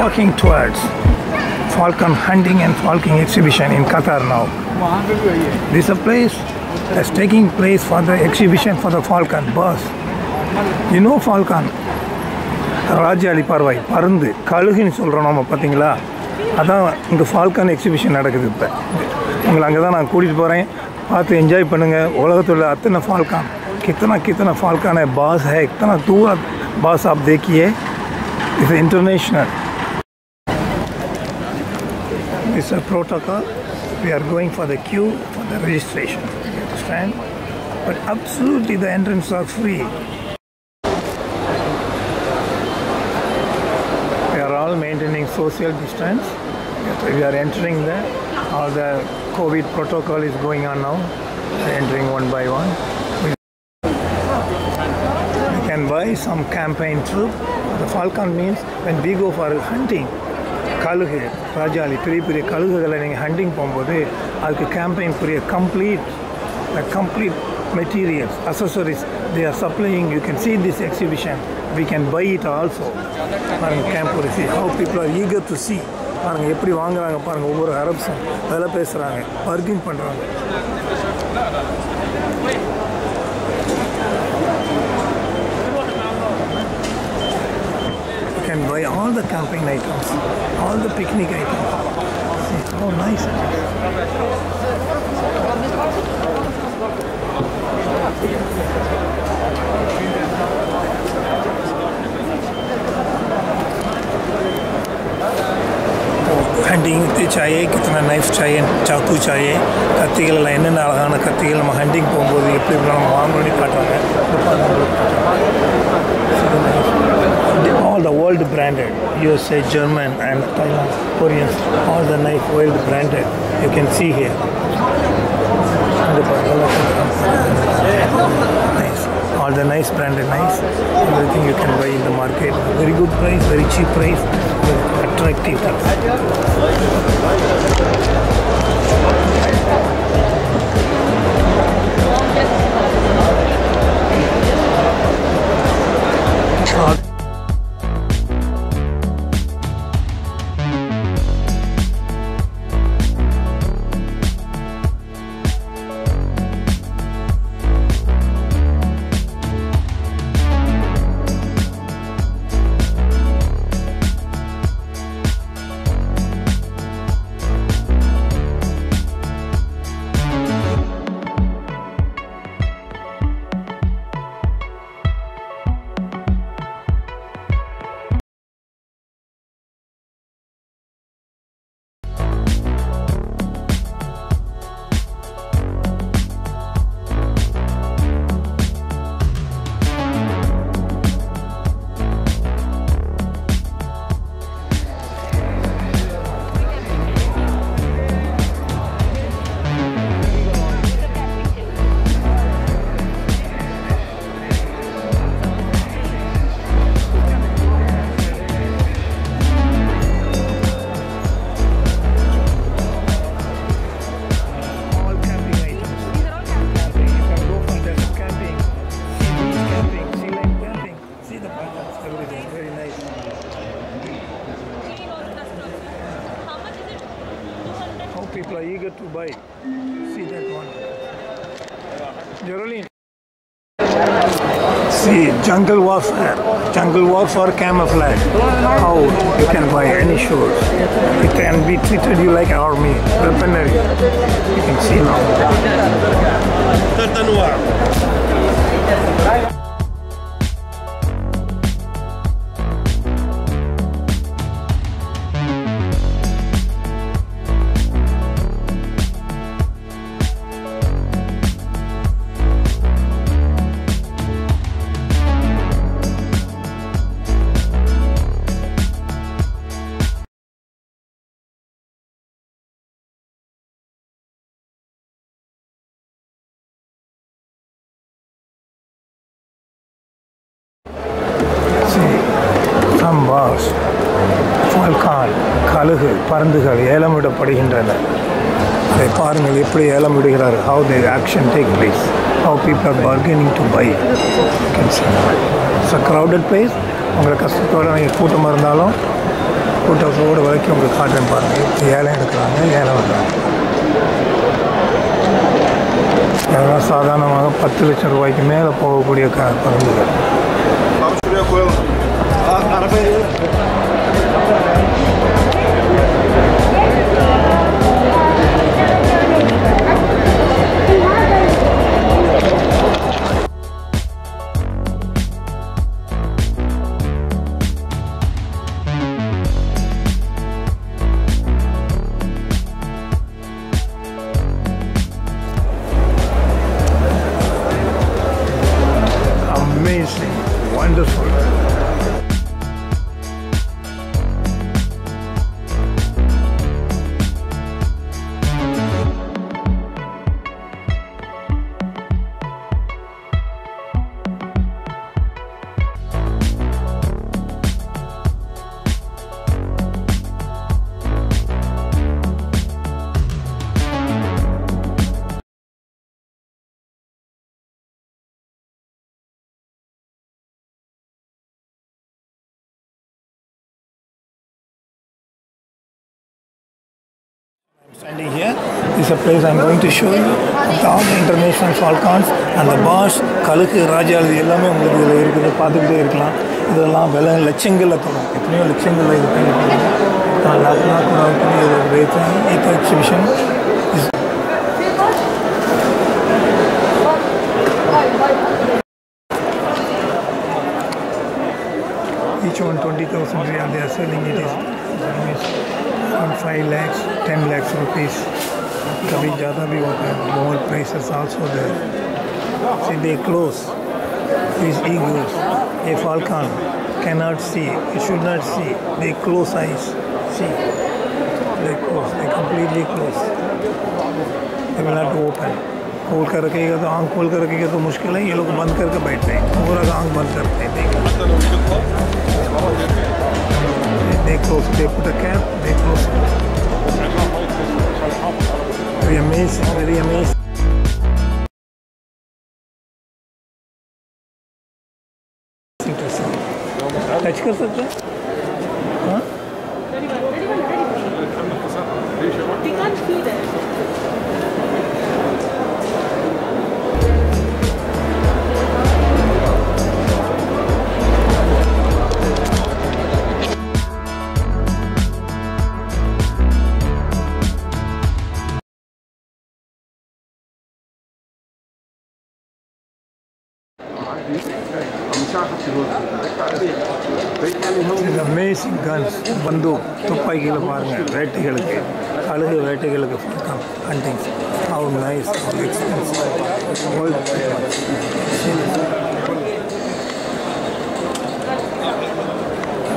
walking towards falcon hunting and falcon exhibition in Qatar now. This is a place that's taking place for the exhibition for the falcon birds. You know falcon? Rajali பறவை பருந்து கழுகுன்னு சொல்கிறோம் நம்ம பார்த்தீங்களா, அதான் இந்த Falcon exhibition நடக்குது. இப்போ உங்களை அங்கே தான் நான் கூட்டிகிட்டு போகிறேன், பார்த்து என்ஜாய் பண்ணுங்கள். உலகத்தில் अतना फाल्कन कितना फाल्कन है, बास है, इतना दूर बास आप देखिए. It's international. It's a protocol. We are going for the queue for the registration. You understand? But absolutely the entrance are free. We are all maintaining social distance. We are entering there. All the COVID protocol is going on now. We are entering one by one. We can buy some campaign troop. The falcon means when we go for hunting. கழுகு ராஜாளி பெரிய பெரிய கழுகுகளை நீங்கள் hunting போகும்போது அதுக்கு campaign புரிய complete materials accessories they are supplying. You can see this exhibition. We can buy it also. பாருங்கள் கேம்பூர் see how people are eager to see. பாருங்கள் எப்படி வாங்குறாங்க பாருங்கள். ஒவ்வொரு அரப்ஸும் விலை பேசுகிறாங்க, பர்கின் பண்ணுறாங்க. Can buy all the camping items, all the picnic items. See how nice it is. Handing चाहिए, कितना नाइफ चाहिए, चाकू चाहिए, कत्तिगल என்னென்ன அழகான கத்திகள் நம்ம ஹண்டிங் போகும்போது எப்படி நம்ம வாங்கணும்னு காட்டுறாங்க. All the world branded, USA, German and Thailand, Koreans, all the knife world branded. You can see here. Nice. All the nice branded knives. Everything you can buy in the market. Very good price, very cheap price, very attractive things. People are eager to buy. See that one. Geraldine. See, jungle warfare camouflage. How you can buy any shoes. It can be treated you like army, weaponry. You can see now. falcon கழுகு பறந்துகள் ஏலமிடப்படுகின்றன. அதை பாருங்கள் எப்படி ஏலமிடுகிறார். how the action take place, how people are bargaining to buy. You can see it's a crowded place. உங்களை கஷ்டத்தோடு நீங்கள் கூட்டமாக இருந்தாலும் photos road வரைக்கும் உங்களுக்கு காட்டுறேன் பாருங்கள். ஏலம் எடுக்கிறாங்க, ஏலம் விடுறாங்க. அதெல்லாம் சாதாரணமாக 10 லட்சம் ரூபாய்க்கு மேலே போகக்கூடிய பருந்துகள். Amazing, wonderful. Standing here is a place I'm going to show you. All the international falcons and the bars, கழுகு ராஜா இது எல்லாமே உங்களுக்கு இதில் இருக்குது. பார்த்துக்கிட்டே இருக்கலாம். இதெல்லாம் விலை லட்சங்களில் தரும். எத்தனையோ லட்சங்களில் இது பண்ணியிருக்காங்க. லாக் exhibition each one 20,000 riyal. They are selling it is on 5 lakhs, 10 lakhs rupees. कभी ज़्यादा भी होता है. More prices also there. See, they close. These eagles, a falcon cannot see. It should not see. They close eyes. See, they close. They completely close. They will not open. खोल कर रखेगा तो आँख खोल कर रखेगा तो मुश्किल है. ये लोग बंद करके बैठते हैं. पूरा आँख बंद करते हैं. They close. They put a cap. They close. Very amazing. Very amazing. Touch कर सकते हैं. हाँ? Amazing guns, बंदूक, துப்பாக்கிகளை பாருங்க, வேட்டைகளுக்கு, அழகு வேட்டைகளுக்கு hunting. How nice, how expensive, world famous.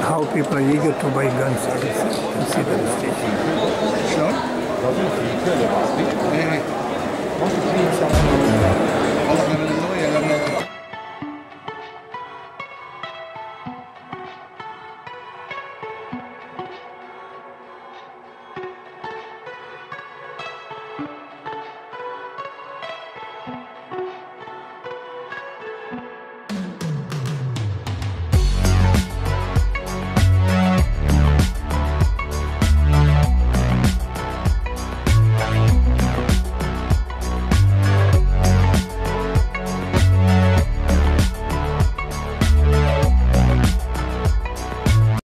How people are eager to buy guns. See the station. Sure.